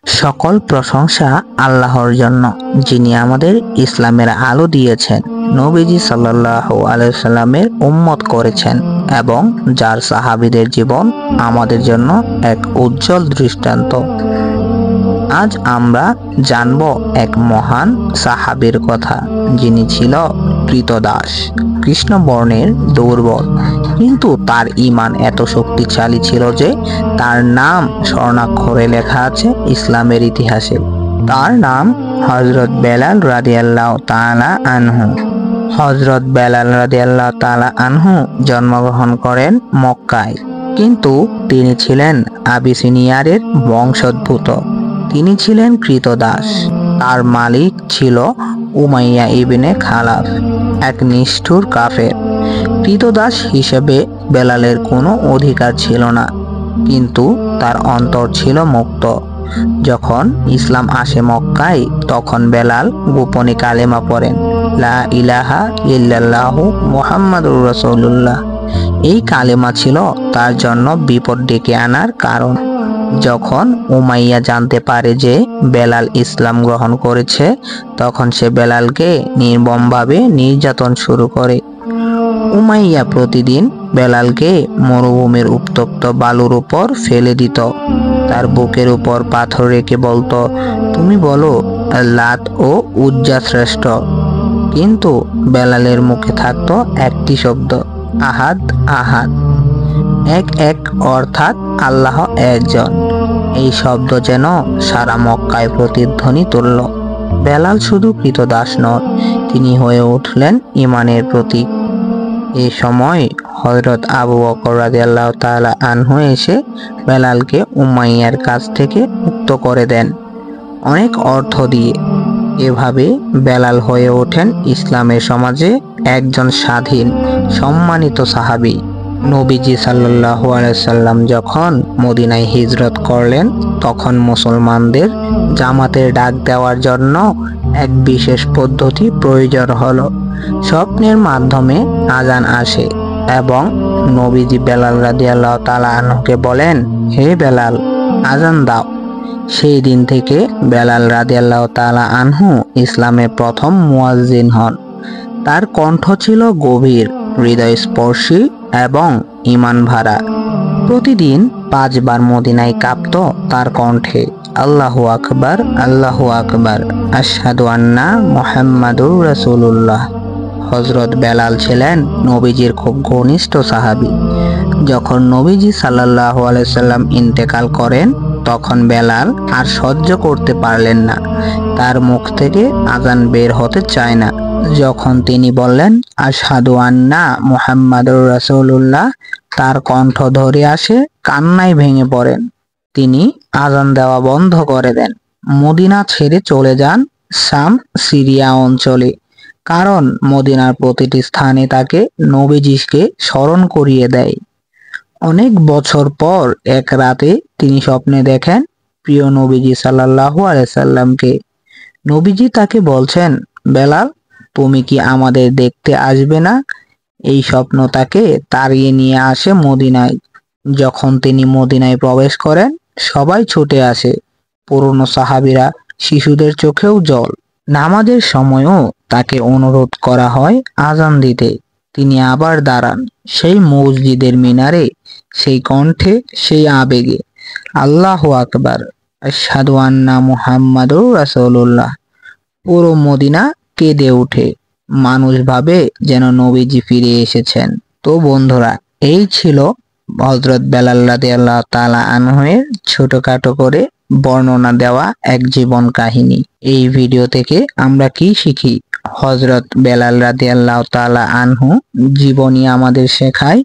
সকল প্রশংসা আল্লাহর জন্য, যিনি আমাদের ইসলামের আলো দিয়েছেন, নবীজি সাল্লাল্লাহু আলাইহি সাল্লামের উম্মত করেছেন এবং যার সাহাবীদের জীবন আমাদের জন্য এক উজ্জ্বল দৃষ্টান্ত। আজ আমরা জানব এক মহান সাহাবীর কথা, যিনি ছিল কৃতদাস, কৃষ্ণবর্ণের, দুর্বল, কিন্তু তার ঈমান এত শক্তিশালী ছিল যে তার নাম স্বর্ণাক্ষরে লেখা আছে ইসলামের ইতিহাসে। তার নাম হযরত বেলাল রাদিয়াল্লাহু তাআলা আনহু। হযরত বেলাল রাদিয়াল্লাহু তাআলা আনহু জন্মগ্রহণ করেন মক্কায়, কিন্তু তিনি ছিলেন আবিসিনিয়ার বংশোদ্ভূত। তিনি ছিলেন কৃতদাস। তার মালিক ছিল উমাইয়া ইবনে খালাফ, এক নিষ্ঠুর কাফের। কৃতদাস হিসেবে বেলালের কোনো অধিকার ছিল না, কিন্তু তার অন্তর ছিল মুক্ত। যখন ইসলাম আসে মক্কায়, তখন বেলাল গোপনে কালেমা পড়েন, লা ইলাহা ইল্লাল্লাহু মুহাম্মাদুর রাসূলুল্লাহ। এই কালেমা ছিল তার জন্য বিপদ ডেকে আনার কারণ। যখন উমাইয়া জানতে পারে যে বেলাল ইসলাম গ্রহণ করেছে, তখন সে বেলালকে নির্মমভাবে নির্যাতন শুরু করে। উমাইয়া প্রতিদিন বেলালকে মরুভূমির উত্তপ্ত বালুর উপর ফেলে দিত, তার বুকের উপর পাথর রেখে বলতো, তুমি বলো লাত ও উজ্জা শ্রেষ্ঠ। কিন্তু বেলালের মুখে থাকতো একটি শব্দ, আহাদ আহাদ। এক এক অর্থাৎ আল্লাহ একজন। এই শব্দ যেন সারা মক্কায় প্রতিধ্বনি তুলল। বেলাল শুধু কৃতদাস নন, তিনি হয়ে উঠলেন ঈমানের প্রতীক। এই সময় হযরত আবু বকর রাদিয়াল্লাহু তাআলা আনহু এসে বেলালকে উমাইয়ার কাছ থেকে মুক্ত করে দেন, অনেক অর্থ দিয়ে। এভাবে বেলাল হয়ে ওঠেন ইসলামের সমাজে একজন স্বাধীন, সম্মানিত সাহাবী। নবীজি সাল্লাল্লাহু আলাইহি সাল্লাম যখন মদিনায় হিজরত করলেন, তখন মুসলমানদের জামাতের ডাক দেওয়ার জন্য এক বিশেষ পদ্ধতি প্রয়োজন হলো। স্বপ্নের মাধ্যমে আজান আসে এবং নবীজি বেলাল রাদিয়াল্লাহু তাআলা আনহুকে বলেন, হে বেলাল, আজান দাও। সেই দিন থেকে বেলাল রাদিয়াল্লাহু তাআলা আনহু ইসলামের প্রথম মুয়াজ্জিন হন। তার কণ্ঠ ছিল গভীর, হৃদয়স্পর্শী এবং ঈমান ভরা। প্রতিদিন 5 বার মদিনায় কাঁপত তার কণ্ঠে, আল্লাহু আকবার, আল্লাহু আকবার, আশহাদু আন্না মুহাম্মাদুর রাসূলুল্লাহ। হযরত বেলাল ছিলেন নবীজির খুব ঘনিষ্ঠ সাহাবী। যখন নবীজি সাল্লাল্লাহু আলাইহি সাল্লাম ইন্তেকাল করেন, তখন বেলাল আর সহ্য করতে পারলেন না। তার মুখ থেকে আজান বের হতে চায় না। যখন তিনি বললেন, আশহাদু আন্না মুহাম্মাদুর রাসূলুল্লাহ, তার কণ্ঠ ধরে আসে, কান্নায় ভেঙে পড়েন। তিনি আজান দেওয়া বন্ধ করে দেন, মদিনা ছেড়ে চলে যান শাম, সিরিয়া অঞ্চলে। কারণ মদিনার প্রতিটি স্থানে তাকে নবীজিকে স্মরণ করিয়ে দেয়। অনেক বছর পর এক রাতে তিনি স্বপ্নে দেখেন প্রিয় নবীজি সাল্লাল্লাহু আলাইহি সাল্লামকে। নবীজি তাকে বলছেন, বেলাল, তুমি কি আমাদের দেখতে আসবে না? এই স্বপ্ন তাকে তাড়িয়ে নিয়ে আসে মদিনায়। যখন তিনি মদিনায় প্রবেশ করেন, সবাই ছুটে আসে, পুরনো সাহাবীরা, শিশুদের চোখেও জল। নামাজের সময়ও তাকে অনুরোধ করা হয় আজান দিতে। তিনি আবার দাঁড়ান, সেই মসজিদের মিনারে, সেই কণ্ঠে, সেই আবেগে, আল্লাহু আকবার, আশহাদু আন্না মুহাম্মাদুর রাসূলুল্লাহ। পুরো মদিনা কেঁদে ওঠে। মানুষ ভাবে যেন নবীজি ফিরে এসেছেন। তো বন্ধুরা, এই ছিল হযরত বেলাল রাদিয়াল্লাহু তাআলা আনহুর ছোটখাটো করে বর্ণনা দেওয়া এক জীবন কাহিনী। এই ভিডিও থেকে আমরা কি শিখি? হযরত বেলাল রাদিয়াল্লাহু তাআলা আনহু জীবনী আমাদের শেখায়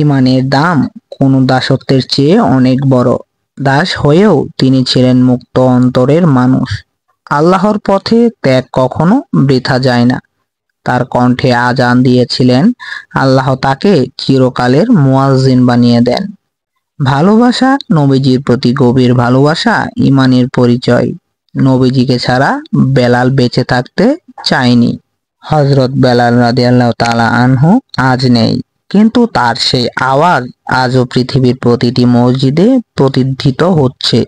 ঈমানের দাম কোনো দাসত্বের চেয়ে অনেক বড়। দাস হয়েও তিনি ছিলেন মুক্ত অন্তরের মানুষ। আল্লাহর পথে ত্যাগ কখনো বৃথা যায় না। তার কণ্ঠে আজান দিয়েছিলেন, আল্লাহ তাকে চিরকালের মুয়াজ্জিন বানিয়ে দেন। ভালোবাসা, নবীজির প্রতি গভীর ভালোবাসা ঈমানের পরিচয়। নবীজিকে ছাড়া বেলাল বেঁচে থাকতে চায়নি। হযরত বেলাল রাদিয়াল্লাহু তাআলা আনহু আজ নেই, কিন্তু তার সেই আওয়াজ আজও পৃথিবীর প্রতিটি মসজিদে প্রতিধ্বনিত হচ্ছে।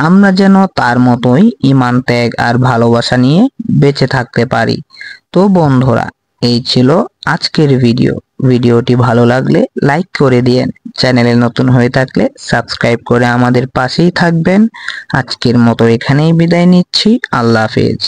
আমরা যেন তার মতোই ঈমান, ত্যাগ আর ভালোবাসা নিয়ে বেঁচে থাকতে পারি। তো বন্ধুরা, এই ছিল আজকের ভিডিওটি ভালো লাগলে লাইক করে দিয়েন, চ্যানেলে নতুন হয়ে থাকলে সাবস্ক্রাইব করে আমাদের পাশেই থাকবেন। আজকের মতো এখানেই বিদায় নিচ্ছি। আল্লাহ হাফেজ।